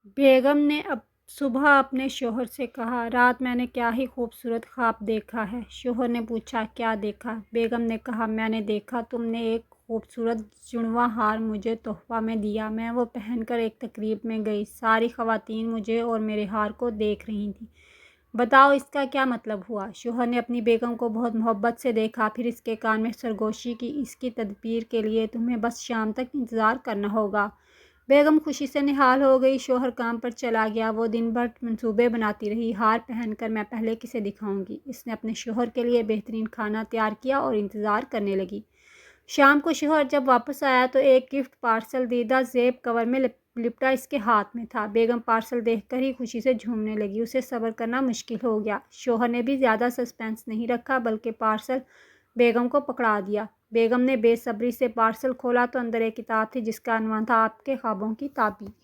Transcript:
بیگم نے اب صبح اپنے شوہر سے کہا، رات میں نے کیا ہی خوبصورت خواب دیکھا ہے۔ شوہر نے پوچھا، کیا دیکھا؟ بیگم نے کہا، میں نے دیکھا تم نے ایک خوبصورت جڑواں ہار مجھے تحفہ میں دیا۔ میں وہ پہن کر ایک تقریب میں گئی۔ ساری خواتین مجھے اور میرے ہار کو دیکھ رہی تھیں۔ بتاؤ اس کا کیا مطلب ہوا؟ شوہر نے اپنی بیگم کو بہت محبت سے دیکھا، پھر اس کے کان میں سرگوشی کی، اس کی تدبیر کے لیے تمہیں بس شام تک انتظار کرنا ہوگا۔ بیگم خوشی سے نہال ہو گئی۔ شوہر کام پر چلا گیا۔ وہ دن بھر منصوبے بناتی رہی، ہار پہن کر میں پہلے کسے دکھاؤں گی۔ اس نے اپنے شوہر کے لیے بہترین کھانا تیار کیا اور انتظار کرنے لگی۔ شام کو شوہر جب واپس آیا تو ایک گفٹ پارسل دیدہ زیب کور میں لپٹا اس کے ہاتھ میں تھا۔ بیگم پارسل دیکھ کر ہی خوشی سے جھومنے لگی۔ اسے صبر کرنا مشکل ہو گیا۔ شوہر نے بھی زیادہ سسپینس نہیں رکھا بلکہ پارسل بیگم کو پکڑا دیا۔ بیگم نے بے صبری سے پارسل کھولا تو اندر ایک کتاب تھی جس کا عنوان تھا، آپ کے خوابوں کی تعبیر۔